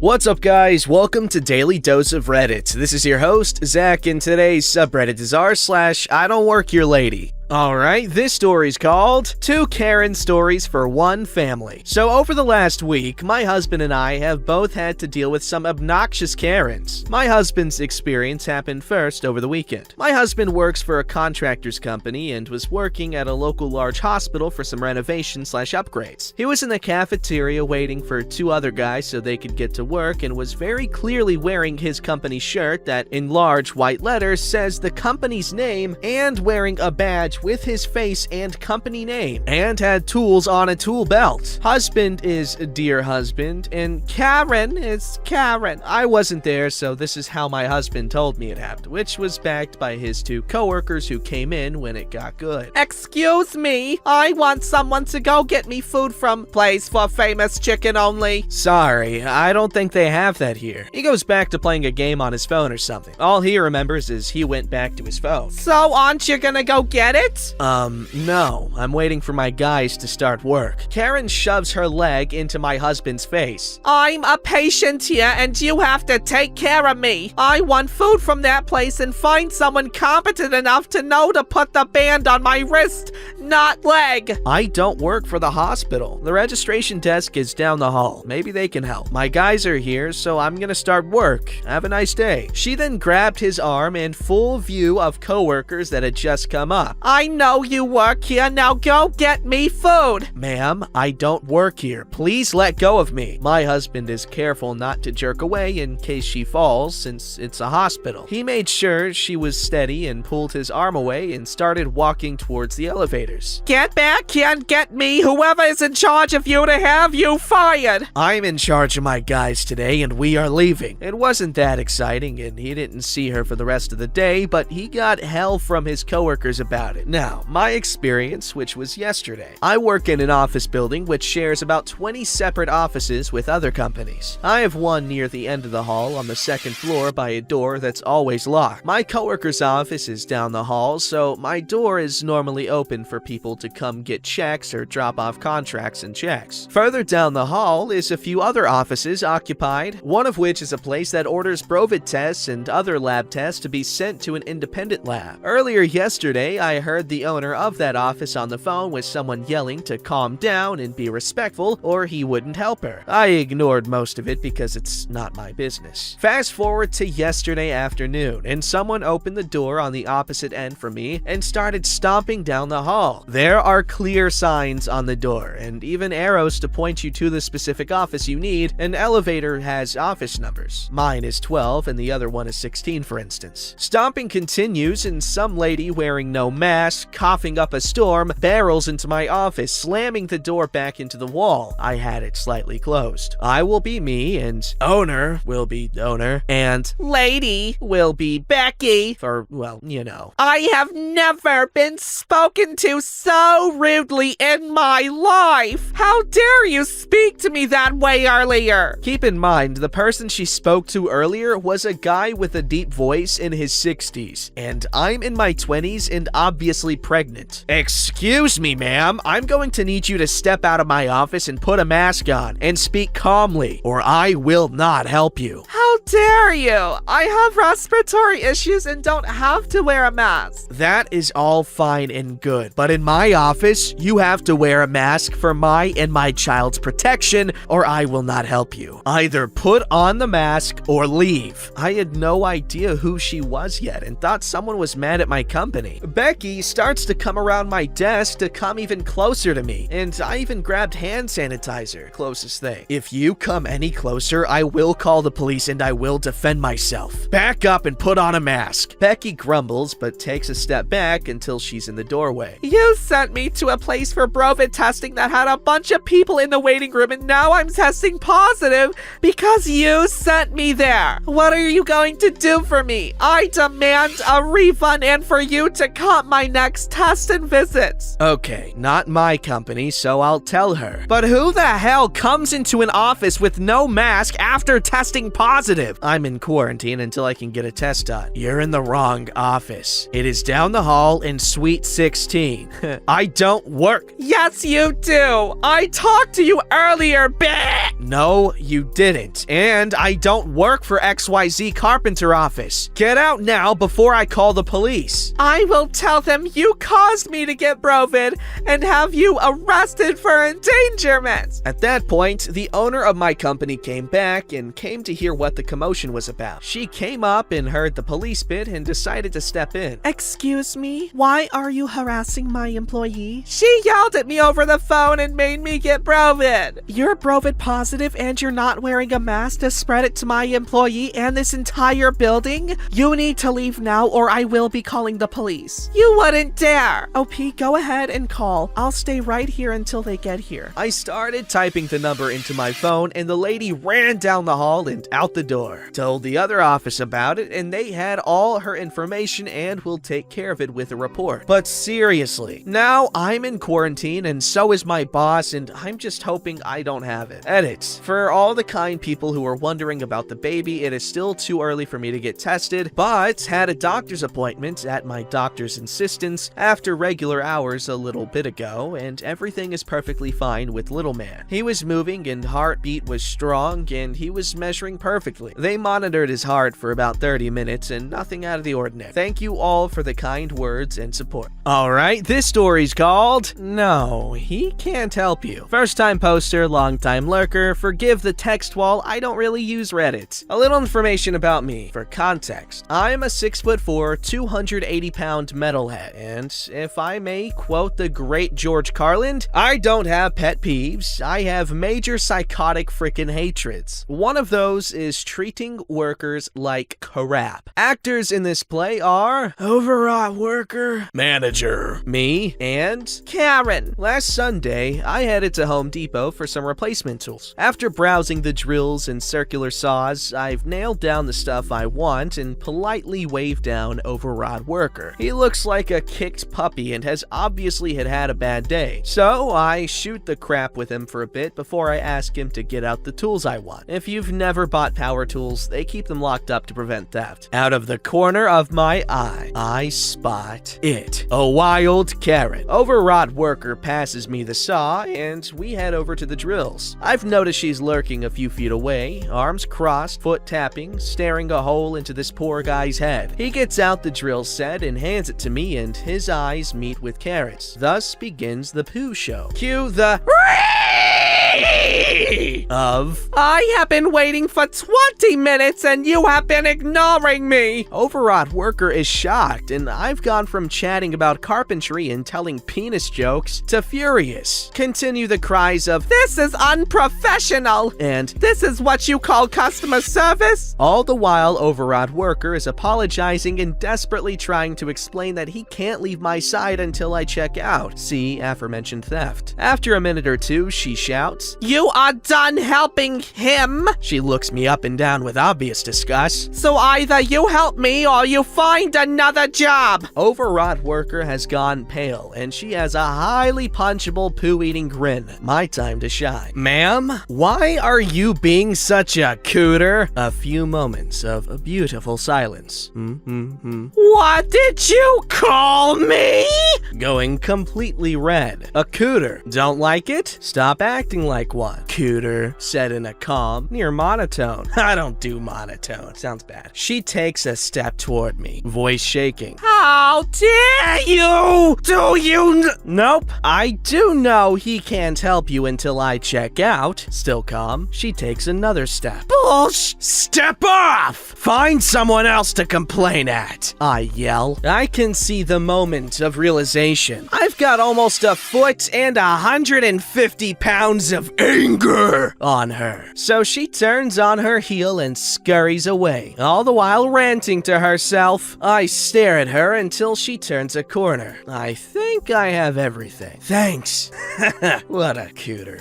What's up, guys? Welcome to Daily Dose of Reddit. This is your host, Zach, and today's subreddit is r/IDontWorkHereLady. Alright, this story's called 2 Karen Stories for One Family. So over the last week, my husband and I have both had to deal with some obnoxious Karens. My husband's experience happened first over the weekend. My husband works for a contractor's company and was working at a local large hospital for some renovations/upgrades. He was in the cafeteria waiting for 2 other guys so they could get to work and was very clearly wearing his company shirt that in large white letters says the company's name and wearing a badge with his face and company name, and had tools on a tool belt. Husband is dear husband, and Karen is Karen. I wasn't there, so this is how my husband told me it happened, which was backed by his 2 coworkers who came in when it got good. Excuse me, I want someone to go get me food from Place for Famous Chicken Only. Sorry, I don't think they have that here. He goes back to playing a game on his phone or something. All he remembers is he went back to his phone. So aren't you gonna go get it? No. I'm waiting for my guys to start work. Karen shoves her leg into my husband's face. I'm a patient here and you have to take care of me. I want food from that place and find someone competent enough to know to put the band on my wrist, not leg. I don't work for the hospital. The registration desk is down the hall. Maybe they can help. My guys are here, so I'm gonna start work. Have a nice day. She then grabbed his arm in full view of coworkers that had just come up. I know you work here, now go get me food. Ma'am, I don't work here. Please let go of me. My husband is careful not to jerk away in case she falls since it's a hospital. He made sure she was steady and pulled his arm away and started walking towards the elevators. Get back here and get me, whoever is in charge of you, to have you fired. I'm in charge of my guys today and we are leaving. It wasn't that exciting and he didn't see her for the rest of the day, but he got hell from his coworkers about it. Now, my experience, which was yesterday. I work in an office building which shares about 20 separate offices with other companies. I have one near the end of the hall on the 2nd floor by a door that's always locked. My coworker's office is down the hall, so my door is normally open for people to come get checks or drop off contracts and checks. Further down the hall is a few other offices occupied, one of which is a place that orders Brovid tests and other lab tests to be sent to an independent lab. Earlier yesterday, I heard the owner of that office on the phone with someone yelling to calm down and be respectful or he wouldn't help her. I ignored most of it because it's not my business. Fast forward to yesterday afternoon and someone opened the door on the opposite end from me and started stomping down the hall. There are clear signs on the door and even arrows to point you to the specific office you need. An elevator has office numbers. Mine is 12 and the other one is 16, for instance. Stomping continues and some lady wearing no mask, coughing up a storm, barrels into my office, slamming the door back into the wall. I had it slightly closed. I will be me, and owner will be owner, and lady will be Becky, for, well, you know. I have never been spoken to so rudely in my life. How dare you speak to me that way earlier? Keep in mind, the person she spoke to earlier was a guy with a deep voice in his 60s, and I'm in my 20s and obviously pregnant. Excuse me, ma'am. I'm going to need you to step out of my office and put a mask on and speak calmly, or I will not help you. How dare you? I have respiratory issues and don't have to wear a mask. That is all fine and good, but in my office, you have to wear a mask for my and my child's protection, or I will not help you. Either put on the mask or leave. I had no idea who she was yet and thought someone was mad at my company. Becky starts to come around my desk to come even closer to me, and I even grabbed hand sanitizer, closest thing. If you come any closer, I will call the police and I will defend myself. Back up and put on a mask. Becky grumbles, but takes a step back until she's in the doorway. You sent me to a place for Brovid testing that had a bunch of people in the waiting room, and now I'm testing positive because you sent me there. What are you going to do for me? I demand a refund and for you to cut my next test and visits. Okay, not my company, so I'll tell her. But who the hell comes into an office with no mask after testing positive? positive. I'm in quarantine until I can get a test done. You're in the wrong office. It is down the hall in suite 16. I don't work. Yes, you do. I talked to you earlier, bitch. No, you didn't. And I don't work for XYZ Carpenter office. Get out now before I call the police. I will tell them you caused me to get brovid and have you arrested for endangerment. At that point, the owner of my company came back and came to hear what the commotion was about. She came up and heard the police bit and decided to step in. Excuse me, why are you harassing my employee? She yelled at me over the phone and made me get brovid. You're brovid positive and you're not wearing a mask to spread it to my employee and this entire building? You need to leave now or I will be calling the police. You wouldn't dare. OP, go ahead and call. I'll stay right here until they get here. I started typing the number into my phone and the lady ran down the hall and out the door. Told the other office about it and they had all her information and will take care of it with a report. But seriously, now I'm in quarantine and so is my boss and I'm just hoping I don't have it. Edit. For all the kind people who are wondering about the baby, it is still too early for me to get tested, but had a doctor's appointment at my doctor's insistence after regular hours a little bit ago, and everything is perfectly fine with little man. He was moving and heartbeat was strong and he was measuring perfectly. They monitored his heart for about 30 minutes and nothing out of the ordinary. Thank you all for the kind words and support. Alright, this story's called No, He Can't Help You. First time poster, long time lurker, forgive the text wall, I don't really use Reddit. A little information about me. For context, I'm a 6'4", 280-pound metalhead, and if I may quote the great George Carlin, I don't have pet peeves, I have major psychotic frickin' hatreds. One of those is treating workers like crap. Actors in this play are overwrought worker, manager, me, and Karen. Last Sunday, I headed to Home Depot for some replacement tools. After browsing the drills and circular saws, I've nailed down the stuff I want and politely waved down overwrought worker. He looks like a kicked puppy and has obviously had a bad day. So I shoot the crap with him for a bit before I ask him to get out the tools I want. If you've never bought power tools, they keep them locked up to prevent theft. Out of the corner of my eye, I spot it. A wild Karen. Overwrought worker passes me the saw and we head over to the drills. I've noticed she's lurking a few feet away, arms crossed, foot tapping, staring a hole into this poor guy's head. He gets out the drill set and hands it to me and his eyes meet with Karen's. Thus begins the poo show. Cue the of I have been waiting for 20 minutes and you have been ignoring me. Overwrought worker is shocked, and I've gone from chatting about carpentry and telling penis jokes to furious. Continue the cries of This is unprofessional and this is what you call customer service? all the while overwrought worker is apologizing and desperately trying to explain that he can't leave my side until I check out. See aforementioned theft. After a minute or two, she shouts, You are done helping him. She looks me up and down with obvious disgust. So either you help me or you find another job. Overwrought worker has gone pale and she has a highly punchable poo-eating grin. My time to shine. Ma'am, why are you being such a cooter? A few moments of beautiful silence. What did you call me? Going completely red. A cooter. Don't like it? Stop acting like one. Cooter, said in a calm, near monotone. I don't do monotone. Sounds bad. She takes a step toward me, voice shaking. How dare you? Do you Nope. I do know he can't help you until I check out. Still calm, she takes another step. Bullshit. Step off! Find someone else to complain at, I yell. I can see the moment of realization. I've got almost a foot and 150 pounds of anger on her. So she turns on her heel and scurries away, all the while ranting to herself. I stare at her until she turns a corner. I think I have everything. Thanks. What a cooter.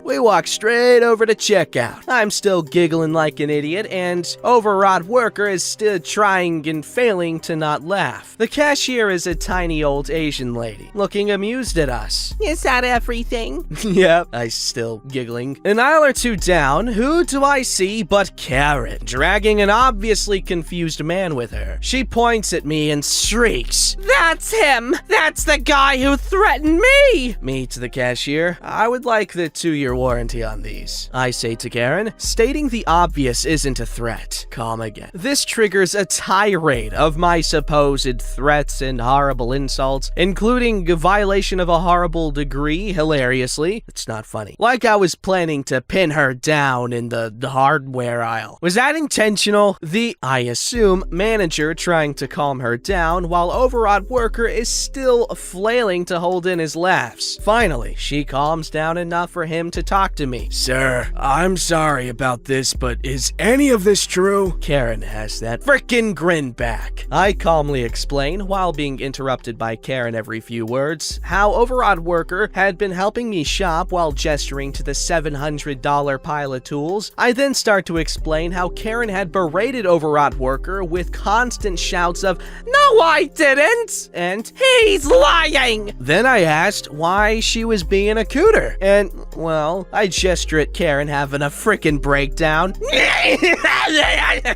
We walk straight over to checkout. I'm still giggling like an idiot, and overwrought worker is still trying and failing to not laugh. The cashier is a tiny old Asian lady, looking amused at us. Is that everything? Yep, I still giggle giggling. An aisle or two down, who do I see but Karen, dragging an obviously confused man with her. She points at me and shrieks, That's him! That's the guy who threatened me! Me to the cashier, I would like the 2-year warranty on these. I say to Karen, stating the obvious isn't a threat. Calm again. This triggers a tirade of my supposed threats and horrible insults, including a violation of a horrible degree, hilariously. It's not funny. Like I was planning to pin her down in the hardware aisle. Was that intentional? I assume, manager trying to calm her down while overawed worker is still flailing to hold in his laughs. Finally, she calms down enough for him to talk to me. Sir, I'm sorry about this, but is any of this true? Karen has that frickin' grin back. I calmly explain, while being interrupted by Karen every few words, how overawed worker had been helping me shop while gesturing to the $700 pile of tools. I then start to explain how Karen had berated overawed worker with constant shouts of, No, I didn't! and He's lying! then I asked why she was being a cooter. And, well, I gesture at Karen having a frickin' breakdown.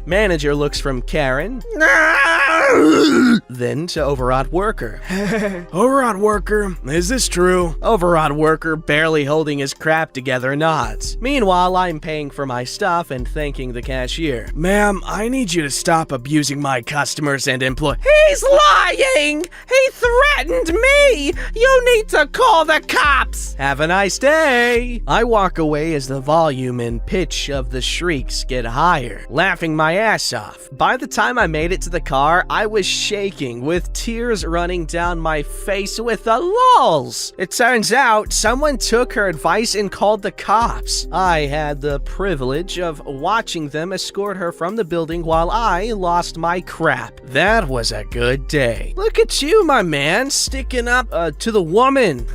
Manager looks from Karen, then to overawed worker. Overawed worker, is this true? Overawed worker, barely holding his crap together, nods. Meanwhile, I'm paying for my stuff and thanking the cashier. Ma'am, I need you to stop abusing my customers and employees. He's lying! He threatened me! You need to call the cops! Have a nice day! I walk away as the volume and pitch of the shrieks get higher, laughing my ass off. By the time I made it to the car, I was shaking with tears running down my face with the lulz. It turns out someone took her advice and called the cops. I had the privilege of watching them escort her from the building while I lost my crap. That was a good day. Look at you, my man, sticking up to the woman.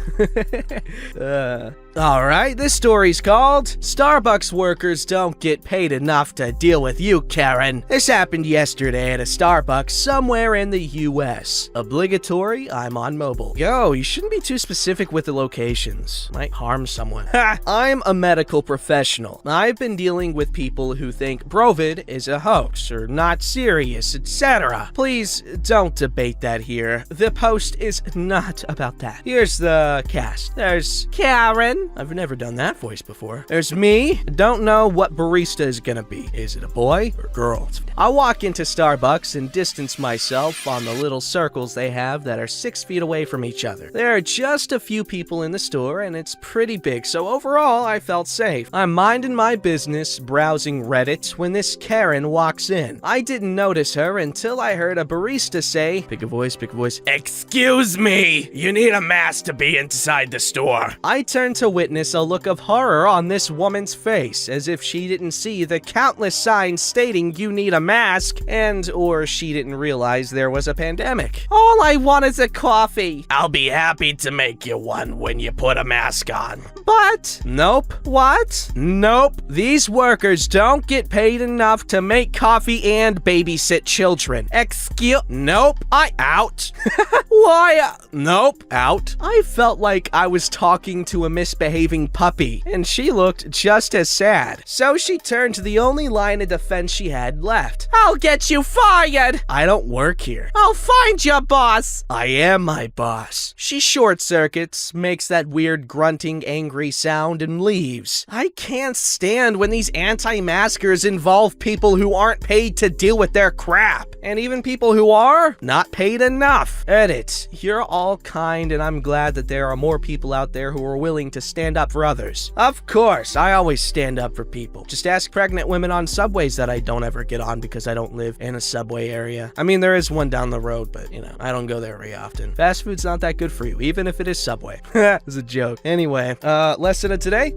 Alright, this story's called Starbucks Workers Don't Get Paid Enough to Deal with You, Karen. This happened yesterday at a Starbucks somewhere in the US. Obligatory, I'm on mobile. Yo, you shouldn't be too specific with the locations. Might harm someone. Ha! I'm a medical professional. I've been dealing with people who think Brovid is a hoax or not serious, etc. Please don't debate that here. The post is not about that. Here's the cast. There's Karen. I've never done that voice before. There's me. Don't know what barista is gonna be. Is it a boy or girl? I walk into Starbucks and distance myself on the little circles they have that are 6 feet away from each other. There are just a few people in the store and it's pretty big, so overall I felt safe. I'm minding my business, browsing Reddit, when this Karen walks in. I didn't notice her until I heard a barista say, pick a voice, excuse me, you need a mask to be inside the store. I turned to witness a look of horror on this woman's face, as if she didn't see the countless signs stating you need a mask, or she didn't realize there was a pandemic. All I want is a coffee. I'll be happy to make you one when you put a mask on. But... Nope. What? Nope. These workers don't get paid enough to make coffee and babysit children. Nope. Out. Why? Nope. Out. I felt like I was talking to a misbehaving puppy, and she looked just as sad. So she turned to the only line of defense she had left. I'll get you fired! I don't work here. I'll find your boss! I am my boss. She short circuits, makes that weird grunting angry sound, and leaves. I can't stand when these anti-maskers involve people who aren't paid to deal with their crap. And even people who are, not paid enough. Edit. You're all kind, and I'm glad that there are more people out there who are willing to stand up for others. Of course, I always stand up for people. Just ask pregnant women on subways that I don't ever get on because I don't live in a subway area. I mean, there is one down the road, but, I don't go there very often. Fast food's not that good for you, even if it is Subway. It's a joke. Anyway, lesson of today,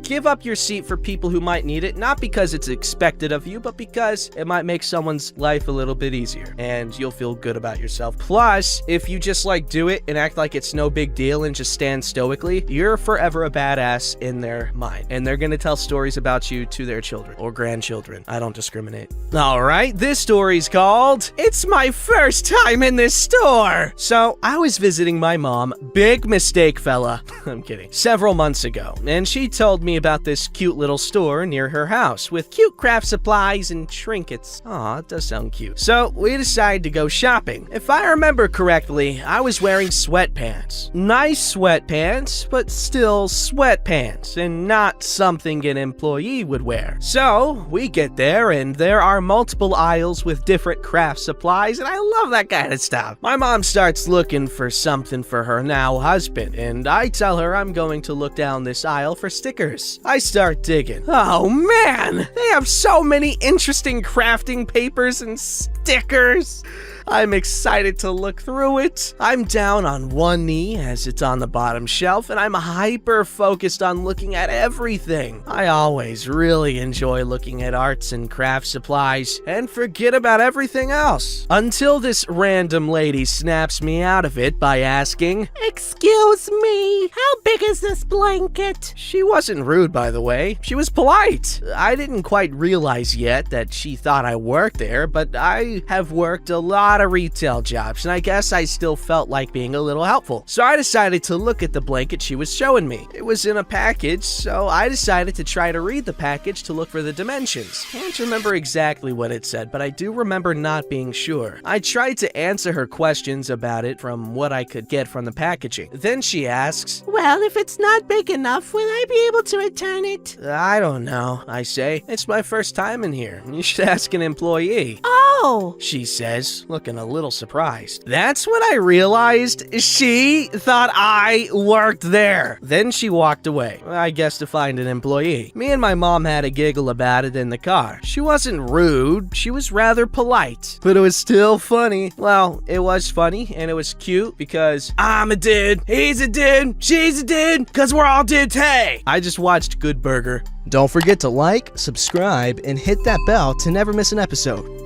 give up your seat for people who might need it, not because it's expected of you, but because it might make someone's life a little bit easier, and you'll feel good about yourself. Plus, if you just, do it and act like it's no big deal and just stand stoically, you're forever a badass in their mind. And they're gonna tell stories about you to their children or grandchildren. I don't discriminate. Alright, this story's called It's My First Time in This Store. So, I was visiting my mom, big mistake fella, I'm kidding, several months ago, and she told me about this cute little store near her house with cute craft supplies and trinkets. Aw, it does sound cute. So, we decided to go shopping. If I remember correctly, I was wearing sweatpants. Nice sweatpants, but still sweatpants, and not something an employee would wear. So, we get there, and there are multiple aisles with different craft supplies, and I love that kind of stuff. My mom starts looking for something for her now husband, and I tell her I'm going to look down this aisle for stickers. I start digging. Oh man, they have so many interesting crafting papers and stickers. I'm excited to look through it. I'm down on one knee as it's on the bottom shelf, and I'm hyper focused on looking at everything. I always really enjoy looking at arts and craft supplies and forget about everything else. Until this random lady snaps me out of it by asking, Excuse me, how big is this blanket? She wasn't rude, by the way. She was polite. I didn't quite realize yet that she thought I worked there, but I have worked a lot of retail jobs, and I guess I still felt like being a little helpful. So I decided to look at the blanket she was showing me. It was in a package, so I decided to try to read the package to look for the dimensions. Can't remember exactly what it said, but I do remember not being sure. I tried to answer her questions about it from what I could get from the packaging. Then she asks, Well, if it's not big enough, will I be able to return it? I don't know, I say. It's my first time in here. You should ask an employee. Oh, She says, looking a little surprised. That's when I realized she thought I worked there. Then she walked away, I guess to find an employee. Me and my mom had a giggle about it in the car. She wasn't rude, she was rather polite, but it was still funny. Well, it was funny and it was cute because I'm a dude, he's a dude, she's a dude, cause we're all dudes, hey! I just watched Good Burger. Don't forget to like, subscribe, and hit that bell to never miss an episode.